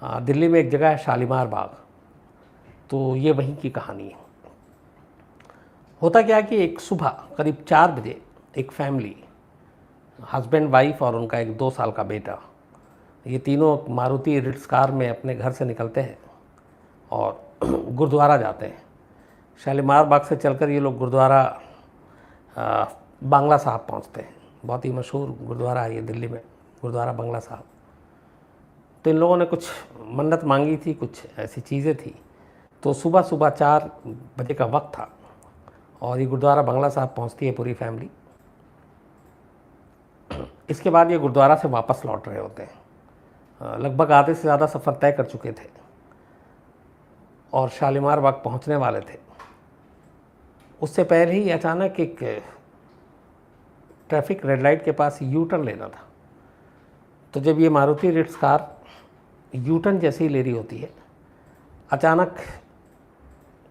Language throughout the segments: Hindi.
दिल्ली में एक जगह है शालीमार बाग, तो ये वहीं की कहानी है। होता क्या है कि एक सुबह करीब 4 बजे एक फैमिली, हस्बैंड वाइफ और उनका एक 2 साल का बेटा, ये तीनों मारुति रिट्स कार में अपने घर से निकलते हैं और गुरुद्वारा जाते हैं। शालीमार बाग से चलकर ये लोग गुरुद्वारा बांग्ला साहब पहुंचते हैं। बहुत ही मशहूर गुरुद्वारा है ये दिल्ली में, गुरुद्वारा बांग्ला साहब। तो इन लोगों ने कुछ मन्नत मांगी थी, कुछ ऐसी चीज़ें थी। तो सुबह सुबह 4 बजे का वक्त था और ये गुरुद्वारा बांग्ला साहब पहुंचती है पूरी फैमिली। इसके बाद ये गुरुद्वारा से वापस लौट रहे होते हैं। लगभग आधे से ज़्यादा सफ़र तय कर चुके थे और शालीमार बाग पहुंचने वाले थे। उससे पहले ही अचानक एक ट्रैफिक रेड लाइट के पास यू टर्न लेना था। तो जब ये Maruti Ritz car U turn जैसे ही ले रही होती है, अचानक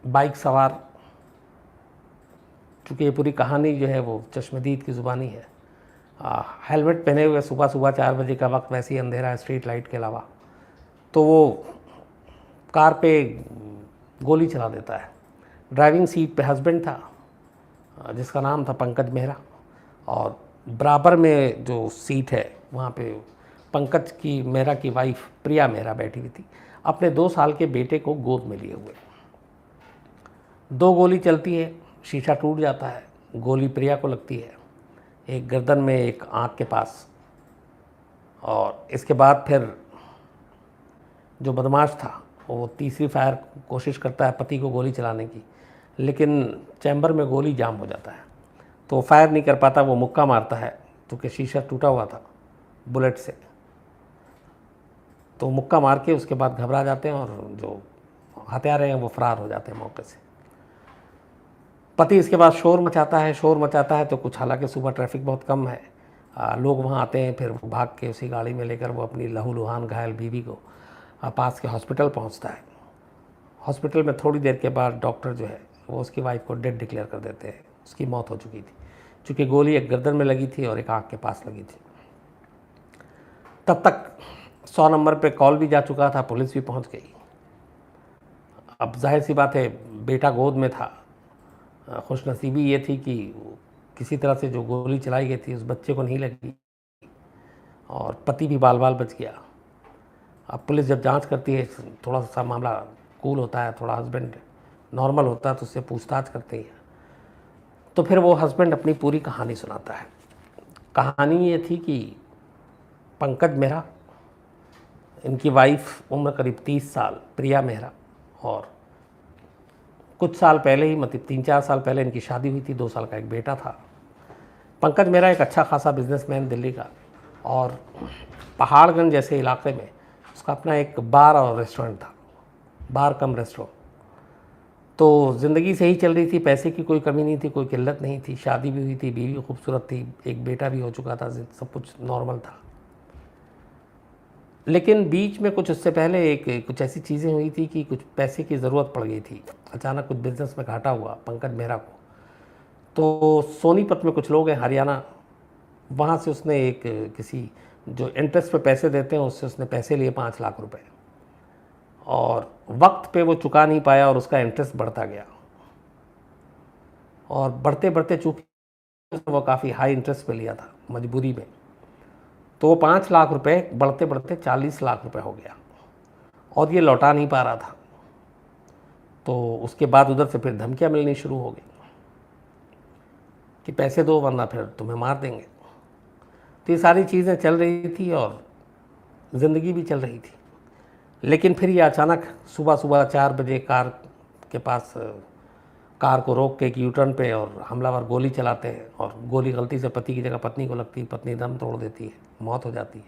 बाइक सवार, चूँकि ये पूरी कहानी जो है वो चश्मदीद की ज़ुबानी है, हेलमेट पहने हुए, सुबह सुबह 4 बजे का वक्त, वैसे ही अंधेरा है स्ट्रीट लाइट के अलावा, तो वो कार पे गोली चला देता है। ड्राइविंग सीट पे हस्बैंड था जिसका नाम था पंकज मेहरा, और बराबर में जो सीट है वहाँ पे पंकज की मेहरा की वाइफ प्रिया मेहरा बैठी हुई थी, अपने 2 साल के बेटे को गोद में लिए हुए। 2 गोली चलती है, शीशा टूट जाता है, गोली प्रिया को लगती है, एक गर्दन में, एक आँख के पास। और इसके बाद फिर जो बदमाश था वो तीसरी फायर कोशिश करता है पति को गोली चलाने की, लेकिन चैम्बर में गोली जाम हो जाता है, तो फायर नहीं कर पाता। वो मुक्का मारता है क्योंकि शीशा टूटा हुआ था बुलेट से, तो मुक्का मार के उसके बाद घबरा जाते हैं और जो हत्यारे हैं वो फरार हो जाते हैं मौके से। पति इसके बाद शोर मचाता है तो कुछ, हालांकि सुबह ट्रैफिक बहुत कम है, लोग वहाँ आते हैं, फिर वो भाग के उसी गाड़ी में लेकर वो अपनी लहूलुहान घायल बीवी को पास के हॉस्पिटल पहुँचता है। हॉस्पिटल में थोड़ी देर के बाद डॉक्टर जो है वो उसकी वाइफ को डेड डिक्लेयर कर देते हैं, उसकी मौत हो चुकी थी, चूँकि गोली एक गर्दन में लगी थी और एक आँख के पास लगी थी। तब तक 100 नंबर पे कॉल भी जा चुका था, पुलिस भी पहुंच गई। अब जाहिर सी बात है, बेटा गोद में था। खुशनसीबी ये थी कि किसी तरह से जो गोली चलाई गई थी उस बच्चे को नहीं लगी और पति भी बाल बाल बच गया। अब पुलिस जब जांच करती है, थोड़ा सा मामला कूल होता है, थोड़ा हस्बैंड नॉर्मल होता है, तो उससे पूछताछ करते हैं। तो फिर वो हस्बैंड अपनी पूरी कहानी सुनाता है। कहानी ये थी कि पंकज मेहरा, इनकी वाइफ, उम्र करीब 30 साल, प्रिया मेहरा, और कुछ साल पहले ही, मतलब 3-4 साल पहले इनकी शादी हुई थी, 2 साल का एक बेटा था। पंकज मेहरा एक अच्छा खासा बिजनेसमैन दिल्ली का, और पहाड़गंज जैसे इलाके में उसका अपना एक बार और रेस्टोरेंट था, बार कम रेस्टोरेंट। तो ज़िंदगी सही चल रही थी, पैसे की कोई कमी नहीं थी, कोई किल्लत नहीं थी, शादी भी हुई थी, बीवी खूबसूरत थी, एक बेटा भी हो चुका था, सब कुछ नॉर्मल था। लेकिन बीच में कुछ, उससे पहले कुछ ऐसी चीज़ें हुई थी कि कुछ पैसे की ज़रूरत पड़ गई थी। अचानक कुछ बिज़नेस में घाटा हुआ पंकज मेहरा को। तो सोनीपत में कुछ लोग हैं, हरियाणा, वहाँ से उसने एक किसी जो इंटरेस्ट पे पैसे देते हैं उससे उसने पैसे लिए 5 लाख रुपए, और वक्त पे वो चुका नहीं पाया और उसका इंटरेस्ट बढ़ता गया, और बढ़ते बढ़ते चूँकि वो काफ़ी हाई इंटरेस्ट पे लिया था मजबूरी में, तो वो 5 लाख रुपए बढ़ते बढ़ते 40 लाख रुपए हो गया और ये लौटा नहीं पा रहा था। तो उसके बाद उधर से फिर धमकियाँ मिलनी शुरू हो गई कि पैसे दो वरना फिर तुम्हें मार देंगे। तो ये सारी चीज़ें चल रही थी और ज़िंदगी भी चल रही थी। लेकिन फिर ये अचानक सुबह सुबह 4 बजे कार को रोक के एक यू टर्न पे और हमलावर गोली चलाते हैं, और गोली गलती से पति की जगह पत्नी को लगती है, पत्नी दम तोड़ देती है, मौत हो जाती है।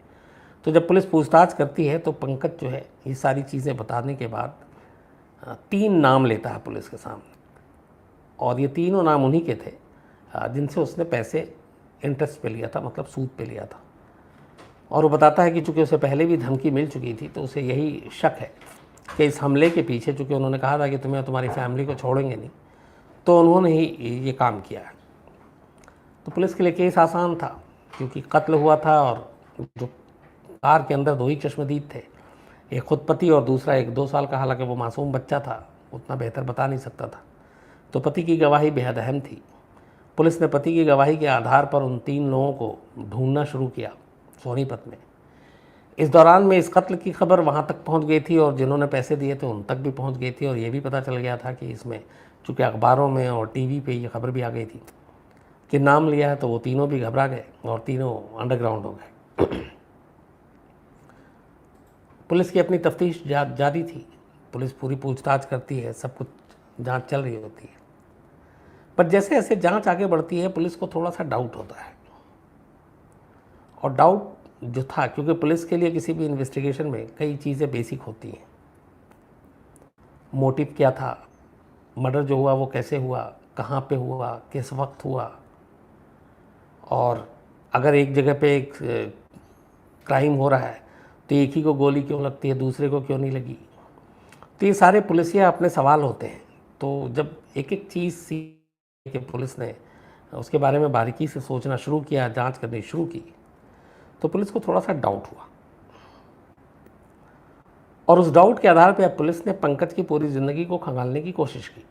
तो जब पुलिस पूछताछ करती है तो पंकज जो है ये सारी चीज़ें बताने के बाद 3 नाम लेता है पुलिस के सामने, और ये तीनों नाम उन्हीं के थे जिनसे उसने पैसे इंटरेस्ट पे लिया था, मतलब सूद पे लिया था। और वो बताता है कि चूँकि उसे पहले भी धमकी मिल चुकी थी, तो उसे यही शक है कि इस हमले के पीछे, चूँकि उन्होंने कहा था कि तुम्हें तुम्हारी फैमिली को छोड़ेंगे नहीं, तो उन्होंने ही ये काम किया है। तो पुलिस के लिए केस आसान था क्योंकि कत्ल हुआ था और जो कार के अंदर 2 ही चश्मदीद थे, एक खुद पति और दूसरा एक 2 साल का, हालांकि वो मासूम बच्चा था, उतना बेहतर बता नहीं सकता था। तो पति की गवाही बेहद अहम थी। पुलिस ने पति की गवाही के आधार पर उन 3 लोगों को ढूंढना शुरू किया सोनीपत में। इस दौरान में इस कत्ल की खबर वहाँ तक पहुँच गई थी और जिन्होंने पैसे दिए थे उन तक भी पहुँच गई थी, और ये भी पता चल गया था कि इसमें, चूँकि अखबारों में और टीवी पे ये खबर भी आ गई थी कि नाम लिया है, तो वो तीनों भी घबरा गए और तीनों अंडरग्राउंड हो गए। पुलिस की अपनी तफ्तीश जारी थी, पुलिस पूरी पूछताछ करती है, सब कुछ जांच चल रही होती है। पर जैसे जैसे जांच आगे बढ़ती है पुलिस को थोड़ा सा डाउट होता है, और डाउट जो था, क्योंकि पुलिस के लिए किसी भी इन्वेस्टिगेशन में कई चीज़ें बेसिक होती हैं। मोटिव क्या था, मर्डर जो हुआ वो कैसे हुआ, कहाँ पे हुआ, किस वक्त हुआ, और अगर एक जगह पे एक क्राइम हो रहा है तो एक ही को गोली क्यों लगती है, दूसरे को क्यों नहीं लगी। तो ये सारे पुलिसिया अपने सवाल होते हैं। तो जब एक एक चीज़ सीख के पुलिस ने उसके बारे में बारीकी से सोचना शुरू किया, जांच करनी शुरू की, तो पुलिस को थोड़ा सा डाउट हुआ, और उस डाउट के आधार पर अब पुलिस ने पंकज की पूरी ज़िंदगी को खंगालने की कोशिश की।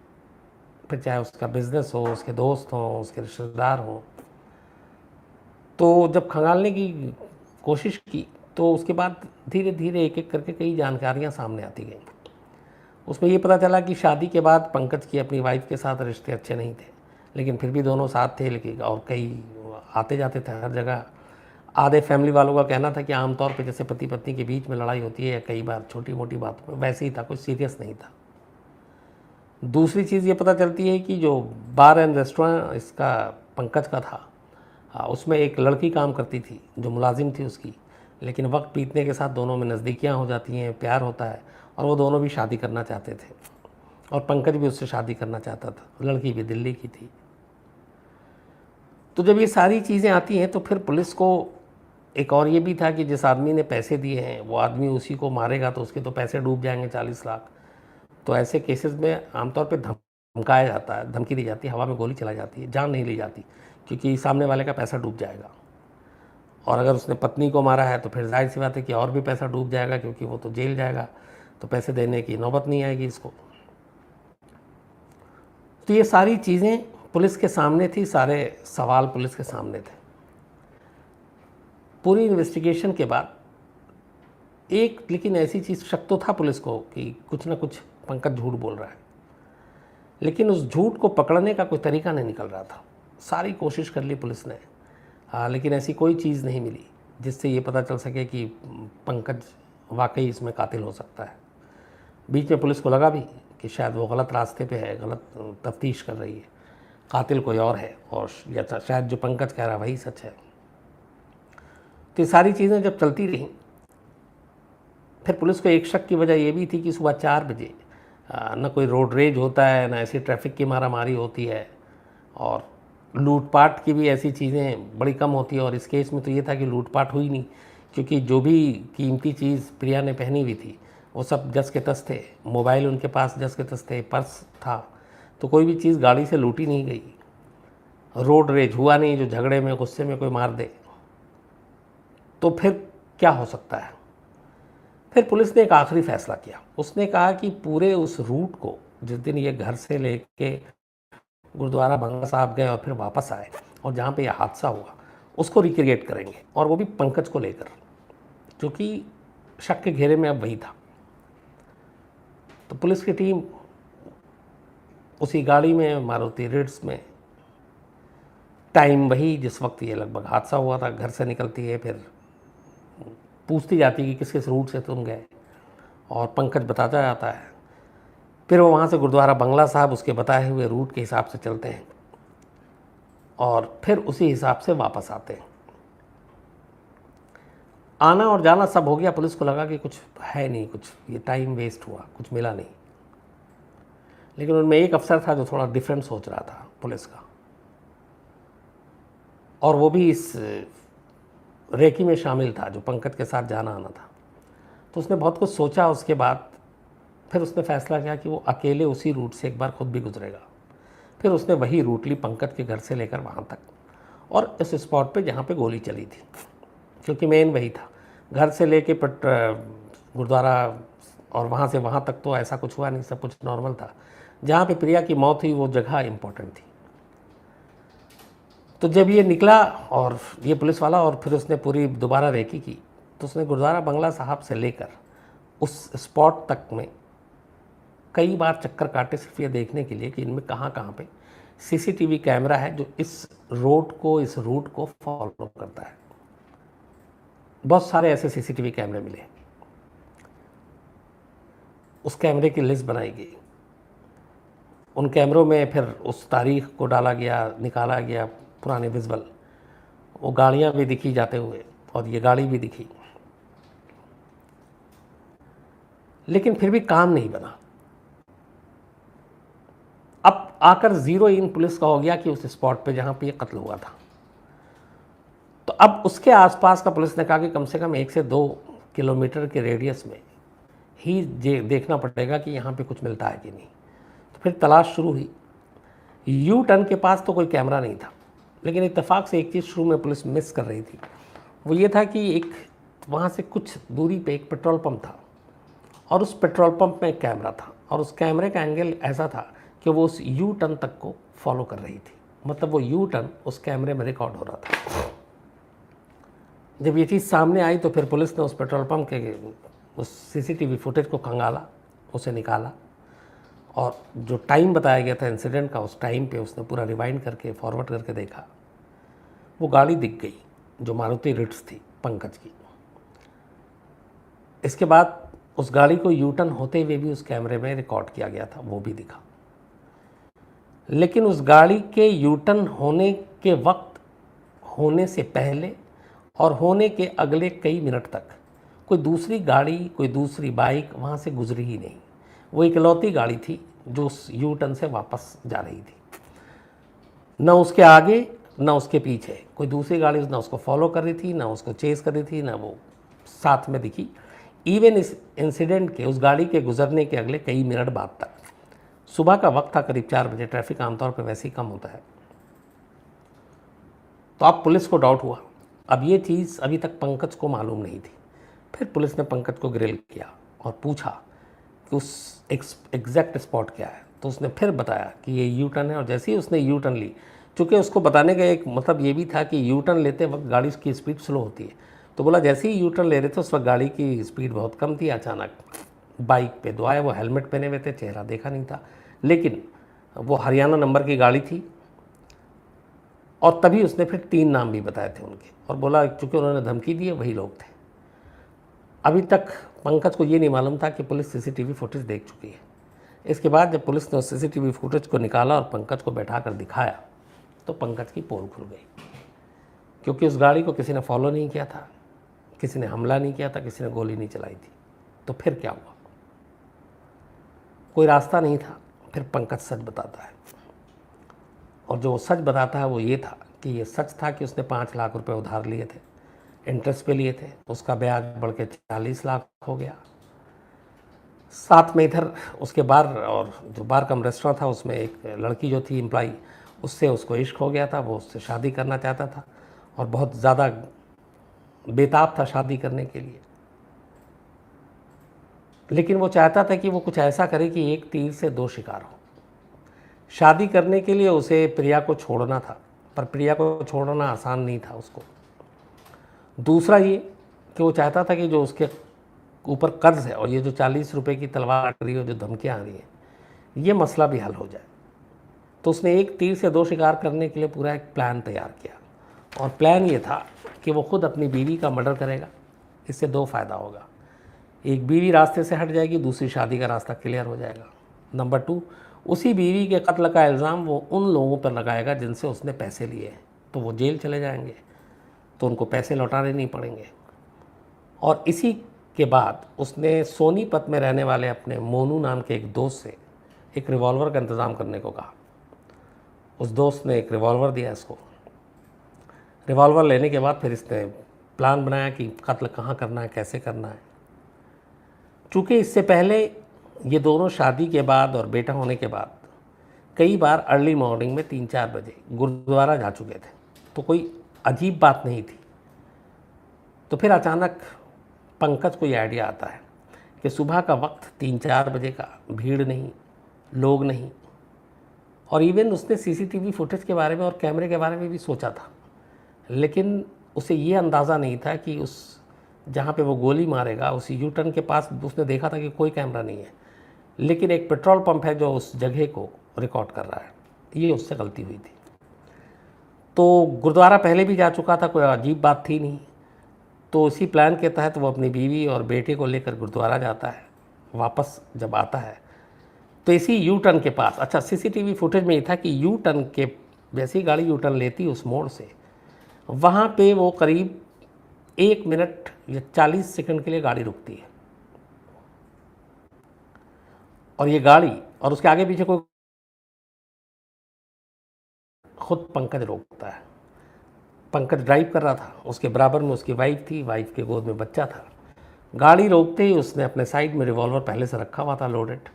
फिर चाहे उसका बिजनेस हो, उसके दोस्त हों, उसके रिश्तेदार हों। तो जब खंगालने की कोशिश की तो उसके बाद धीरे धीरे एक एक करके कई जानकारियां सामने आती गईं। उसमें ये पता चला कि शादी के बाद पंकज की अपनी वाइफ के साथ रिश्ते अच्छे नहीं थे, लेकिन फिर भी दोनों साथ थे, लेकिन और कई आते जाते थे हर जगह। आधे फैमिली वालों का कहना था कि आमतौर पर जैसे पति पत्नी के बीच में लड़ाई होती है या कई बार छोटी मोटी बातों में, वैसे ही था, कुछ सीरियस नहीं था। दूसरी चीज़ ये पता चलती है कि जो बार एंड रेस्टोरेंट इसका पंकज का था, उसमें एक लड़की काम करती थी जो मुलाजिम थी उसकी, लेकिन वक्त बीतने के साथ दोनों में नज़दीकियाँ हो जाती हैं, प्यार होता है, और वो दोनों भी शादी करना चाहते थे, और पंकज भी उससे शादी करना चाहता था। लड़की भी दिल्ली की थी। तो जब ये सारी चीज़ें आती हैं तो फिर पुलिस को एक और ये भी था कि जिस आदमी ने पैसे दिए हैं वो आदमी उसी को मारेगा तो उसके तो पैसे डूब जाएंगे 40 लाख। तो ऐसे केसेस में आमतौर पे धमकाया जाता है, धमकी दी जाती है, हवा में गोली चलाई जाती है, जान नहीं ली जाती, क्योंकि सामने वाले का पैसा डूब जाएगा। और अगर उसने पत्नी को मारा है तो फिर जाहिर सी बात है कि और भी पैसा डूब जाएगा, क्योंकि वो तो जेल जाएगा, तो पैसे देने की नौबत नहीं आएगी इसको। तो ये सारी चीज़ें पुलिस के सामने थी, सारे सवाल पुलिस के सामने थे। पूरी इन्वेस्टिगेशन के बाद एक लेकिन ऐसी चीज़ शक तो था पुलिस को कि कुछ ना कुछ पंकज झूठ बोल रहा है, लेकिन उस झूठ को पकड़ने का कोई तरीका नहीं निकल रहा था। सारी कोशिश कर ली पुलिस ने, लेकिन ऐसी कोई चीज़ नहीं मिली जिससे ये पता चल सके कि पंकज वाकई इसमें कातिल हो सकता है। बीच में पुलिस को लगा भी कि शायद वो गलत रास्ते पे है, गलत तफ्तीश कर रही है, कातिल कोई और है, और या शायद जो पंकज कह रहा है वही सच है। तो ये सारी चीज़ें जब चलती रहीं, फिर पुलिस को एक शक की वजह ये भी थी कि सुबह 4 बजे न कोई रोड रेज होता है, न ऐसी ट्रैफिक की मारामारी होती है, और लूटपाट की भी ऐसी चीज़ें बड़ी कम होती है। और इस केस में तो ये था कि लूटपाट हुई नहीं, क्योंकि जो भी कीमती चीज़ प्रिया ने पहनी हुई थी वो सब जस के तस थे, मोबाइल उनके पास जस के तस थे, पर्स था, तो कोई भी चीज़ गाड़ी से लूटी नहीं गई। रोड रेज हुआ नहीं, जो झगड़े में गुस्से में कोई मार दे। तो फिर क्या हो सकता है। फिर पुलिस ने एक आखिरी फैसला किया। उसने कहा कि पूरे उस रूट को, जिस दिन ये घर से लेके गुरुद्वारा बंगला साहब गए और फिर वापस आए और जहाँ पे यह हादसा हुआ, उसको रिक्रिएट करेंगे, और वो भी पंकज को लेकर, क्योंकि शक के घेरे में अब वही था। तो पुलिस की टीम उसी गाड़ी में, मारुति रिट्स में, टाइम वही जिस वक्त ये लगभग हादसा हुआ था, घर से निकलती है, फिर पूछती जाती है कि किस किस रूट से तुम गए, और पंकज बताता जाता है। फिर वो वहाँ से गुरुद्वारा बंगला साहब उसके बताए हुए रूट के हिसाब से चलते हैं, और फिर उसी हिसाब से वापस आते हैं। आना और जाना सब हो गया। पुलिस को लगा कि कुछ है नहीं, कुछ ये टाइम वेस्ट हुआ, कुछ मिला नहीं। लेकिन उनमें एक अफसर था जो थोड़ा डिफरेंट सोच रहा था पुलिस का, और वो भी इस रेकी में शामिल था जो पंकज के साथ जाना आना था। तो उसने बहुत कुछ सोचा। उसके बाद फिर उसने फैसला किया कि वो अकेले उसी रूट से एक बार खुद भी गुजरेगा। फिर उसने वही रूट ली पंकज के घर से लेकर वहाँ तक, और इस स्पॉट पे जहाँ पे गोली चली थी, क्योंकि मेन वही था। घर से लेके गुरुद्वारा और वहाँ से वहाँ तक तो ऐसा कुछ हुआ नहीं, सब कुछ नॉर्मल था। जहाँ पे प्रिया की मौत हुई वो जगह इम्पोर्टेंट थी। तो जब ये निकला और ये पुलिस वाला, और फिर उसने पूरी दोबारा रेकी की, तो उसने गुरुद्वारा बंगला साहब से लेकर उस स्पॉट तक में कई बार चक्कर काटे, सिर्फ ये देखने के लिए कि इनमें कहाँ कहाँ पे सीसीटीवी कैमरा है जो इस रोड को, इस रूट को फॉलो करता है। बहुत सारे ऐसे सीसीटीवी कैमरे मिले, उस कैमरे की लिस्ट बनाई गई। उन कैमरों में फिर उस तारीख को डाला गया, निकाला गया, पुराने विजुअल, वो गाड़ियाँ भी दिखी जाते हुए और ये गाड़ी भी दिखी, लेकिन फिर भी काम नहीं बना। अब आकर जीरो इन पुलिस का हो गया कि उस स्पॉट पे जहाँ पे ये कत्ल हुआ था। तो अब उसके आसपास का पुलिस ने कहा कि कम से कम 1 से 2 किलोमीटर के रेडियस में ही देखना पड़ेगा कि यहाँ पे कुछ मिलता है कि नहीं। तो फिर तलाश शुरू हुई। यू टर्न के पास तो कोई कैमरा नहीं था, लेकिन इत्तेफाक से एक चीज़ शुरू में पुलिस मिस कर रही थी, वो ये था कि एक वहाँ से कुछ दूरी पे एक पेट्रोल पंप था और उस पेट्रोल पंप में एक कैमरा था, और उस कैमरे का एंगल ऐसा था कि वो उस यू टर्न तक को फॉलो कर रही थी। मतलब वो यू टर्न उस कैमरे में रिकॉर्ड हो रहा था। जब ये चीज़ सामने आई तो फिर पुलिस ने उस पेट्रोल पंप के उस सीसीटीवी फुटेज को खंगाला, उसे निकाला, और जो टाइम बताया गया था इंसिडेंट का, उस टाइम पे उसने पूरा रिवाइंड करके फॉरवर्ड करके देखा। वो गाड़ी दिख गई जो मारुति रिट्स थी, पंकज की। इसके बाद उस गाड़ी को यू टर्न होते हुए भी उस कैमरे में रिकॉर्ड किया गया था, वो भी दिखा। लेकिन उस गाड़ी के यू टर्न होने के वक्त, होने से पहले और होने के अगले कई मिनट तक कोई दूसरी गाड़ी, कोई दूसरी बाइक वहाँ से गुजरी ही नहीं। वो इकलौती गाड़ी थी जो उस यू टर्न से वापस जा रही थी। न उसके आगे न उसके पीछे कोई दूसरी गाड़ी ना उसको फॉलो कर रही थी, ना उसको चेस कर रही थी, ना वो साथ में दिखी। इवन इस इंसिडेंट के, उस गाड़ी के गुजरने के अगले कई मिनट बाद तक, सुबह का वक्त था, करीब 4 बजे, ट्रैफिक आमतौर पर वैसे ही कम होता है। तो अब पुलिस को डाउट हुआ। अब ये चीज़ अभी तक पंकज को मालूम नहीं थी। फिर पुलिस ने पंकज को ग्रिल किया और पूछा कि उस एग्जैक्ट स्पॉट क्या है। तो उसने फिर बताया कि ये यू टर्न है, और जैसे ही उसने यू टर्न ली, चूँकि उसको बताने का एक मतलब ये भी था कि यू टर्न लेते वक्त गाड़ी की स्पीड स्लो होती है, तो बोला जैसे ही यू टर्न ले रहे थे उस वक्त गाड़ी की स्पीड बहुत कम थी। अचानक बाइक पे दो आए, वो हेलमेट पहने हुए थे, चेहरा देखा नहीं था, लेकिन वो हरियाणा नंबर की गाड़ी थी। और तभी उसने फिर 3 नाम भी बताए थे उनके, और बोला चूँकि उन्होंने धमकी दी है वही लोग थे। अभी तक पंकज को ये नहीं मालूम था कि पुलिस सीसीटीवी फुटेज देख चुकी है। इसके बाद जब पुलिस ने उस सीसीटीवी फुटेज को निकाला और पंकज को बैठा कर दिखाया, तो पंकज की पोल खुल गई, क्योंकि उस गाड़ी को किसी ने फॉलो नहीं किया था, किसी ने हमला नहीं किया था, किसी ने गोली नहीं चलाई थी। तो फिर क्या हुआ? कोई रास्ता नहीं था। फिर पंकज सच बताता है, और जो वो सच बताता है वो ये था कि ये सच था कि उसने 5 लाख रुपए उधार लिए थे, इंटरेस्ट पे लिए थे, उसका ब्याज बढ़ के 40 लाख हो गया। साथ में इधर उसके बार, और जो बार कम रेस्टोरेंट था उसमें एक लड़की जो थी एम्प्लॉई, उससे उसको इश्क हो गया था, वो उससे शादी करना चाहता था और बहुत ज़्यादा बेताब था शादी करने के लिए। लेकिन वो चाहता था कि वो कुछ ऐसा करे कि एक तीर से 2 शिकार हो। शादी करने के लिए उसे प्रिया को छोड़ना था, पर प्रिया को छोड़ना आसान नहीं था उसको। दूसरा ये कि वो चाहता था कि जो उसके ऊपर कर्ज है और ये जो 40 रुपए की तलवार अट रही है, जो धमकियाँ आ रही हैं, ये मसला भी हल हो जाए। तो उसने एक तीर से 2 शिकार करने के लिए पूरा एक प्लान तैयार किया, और प्लान ये था कि वो खुद अपनी बीवी का मर्डर करेगा। इससे 2 फ़ायदा होगा, एक बीवी रास्ते से हट जाएगी, दूसरी शादी का रास्ता क्लियर हो जाएगा। नंबर 2, उसी बीवी के कत्ल का इल्ज़ाम वो उन लोगों पर लगाएगा जिनसे उसने पैसे लिए हैं, तो वो जेल चले जाएंगे, तो उनको पैसे लौटाने नहीं पड़ेंगे। और इसी के बाद उसने सोनीपत में रहने वाले अपने मोनू नाम के एक दोस्त से एक रिवॉल्वर का इंतज़ाम करने को कहा। उस दोस्त ने एक रिवॉल्वर दिया इसको। रिवॉल्वर लेने के बाद फिर इसने प्लान बनाया कि कत्ल कहाँ करना है, कैसे करना है। चूँकि इससे पहले ये दोनों शादी के बाद और बेटा होने के बाद कई बार अर्ली मॉर्निंग में 3-4 बजे गुरुद्वारा जा चुके थे, तो कोई अजीब बात नहीं थी। तो फिर अचानक पंकज को ये आइडिया आता है कि सुबह का वक्त 3-4 बजे का, भीड़ नहीं, लोग नहीं, और इवन उसने सीसीटीवी फुटेज के बारे में और कैमरे के बारे में भी सोचा था, लेकिन उसे ये अंदाज़ा नहीं था कि उस जहाँ पे वो गोली मारेगा उस यू टर्न के पास उसने देखा था कि कोई कैमरा नहीं है, लेकिन एक पेट्रोल पंप है जो उस जगह को रिकॉर्ड कर रहा है। ये उससे गलती हुई थी। तो गुरुद्वारा पहले भी जा चुका था, कोई अजीब बात थी नहीं। तो उसी प्लान के तहत वो अपनी बीवी और बेटे को लेकर गुरुद्वारा जाता है। वापस जब आता है तो इसी यू टर्न के पास, अच्छा सीसीटीवी फुटेज में ये था कि यू टर्न के वैसी गाड़ी यू टर्न लेती उस मोड़ से, वहाँ पे वो करीब 1 मिनट या 40 सेकंड के लिए गाड़ी रुकती है, और ये गाड़ी और उसके आगे पीछे कोई, खुद पंकज रोकता है। पंकज ड्राइव कर रहा था, उसके बराबर में उसकी वाइफ थी, वाइफ के गोद में बच्चा था। गाड़ी रोकते ही उसने अपने साइड में रिवॉल्वर पहले से रखा हुआ था लोडेड।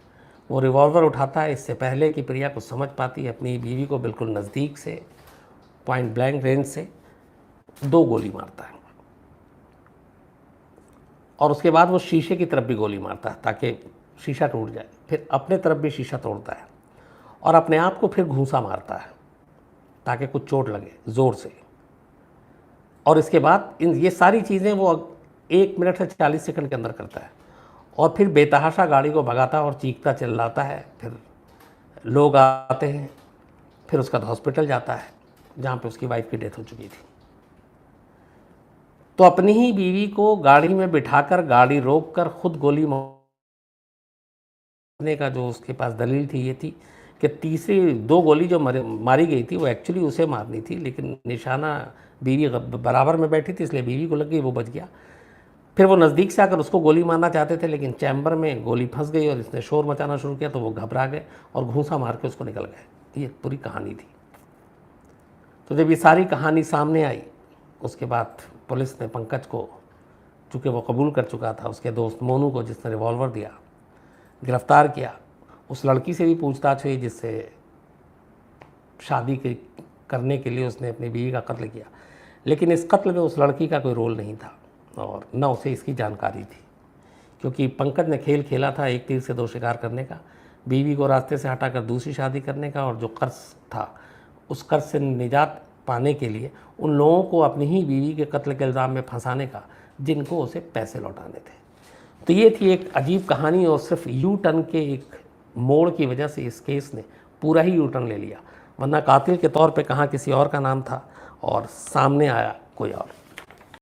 वो रिवॉल्वर उठाता है, इससे पहले कि प्रिया कुछ समझ पाती है, अपनी बीवी को बिल्कुल नज़दीक से पॉइंट ब्लैंक रेंज से 2 गोली मारता है, और उसके बाद वो शीशे की तरफ भी गोली मारता है ताकि शीशा टूट जाए, फिर अपने तरफ भी शीशा तोड़ता है, और अपने आप को फिर घूंसा मारता है ताकि कुछ चोट लगे ज़ोर से। और इसके बाद ये सारी चीज़ें वो 1 मिनट से 40 सेकंड के अंदर करता है, और फिर बेतहाशा गाड़ी को भगाता है और चीखता चिल्लाता है। फिर लोग आते हैं, फिर उसका हॉस्पिटल जाता है जहाँ पे उसकी वाइफ की डेथ हो चुकी थी। तो अपनी ही बीवी को गाड़ी में बिठाकर, गाड़ी रोककर खुद गोली मारने का जो उसके पास दलील थी ये थी कि तीसरी 2 गोली जो मारी गई थी वो एक्चुअली उसे मारनी थी, लेकिन निशाना बीवी बराबर में बैठी थी इसलिए बीवी को लग गई, वो बच गया। फिर वो नज़दीक से आकर उसको गोली मारना चाहते थे, लेकिन चैम्बर में गोली फंस गई और इसने शोर मचाना शुरू किया, तो वो घबरा गए और घूंसा मार के उसको निकल गए। ये पूरी कहानी थी। तो जब ये सारी कहानी सामने आई, उसके बाद पुलिस ने पंकज को, चूँकि वो कबूल कर चुका था, उसके दोस्त मोनू को जिसने रिवॉल्वर दिया, गिरफ्तार किया। उस लड़की से भी पूछताछ हुई जिससे शादी करने के लिए उसने अपनी बीवी का कत्ल किया, लेकिन इस कत्ल में उस लड़की का कोई रोल नहीं था और न उसे इसकी जानकारी थी, क्योंकि पंकज ने खेल खेला था एक तीर से 2 शिकार करने का, बीवी को रास्ते से हटाकर दूसरी शादी करने का, और जो कर्ज था उस कर्ज से निजात पाने के लिए उन लोगों को अपनी ही बीवी के कत्ल के इल्ज़ाम में फंसाने का, जिनको उसे पैसे लौटाने थे। तो ये थी एक अजीब कहानी, और सिर्फ यू टर्न के एक मोड़ की वजह से इस केस ने पूरा ही यू टर्न ले लिया, वरना कातिल के तौर पे कहाँ किसी और का नाम था और सामने आया कोई और।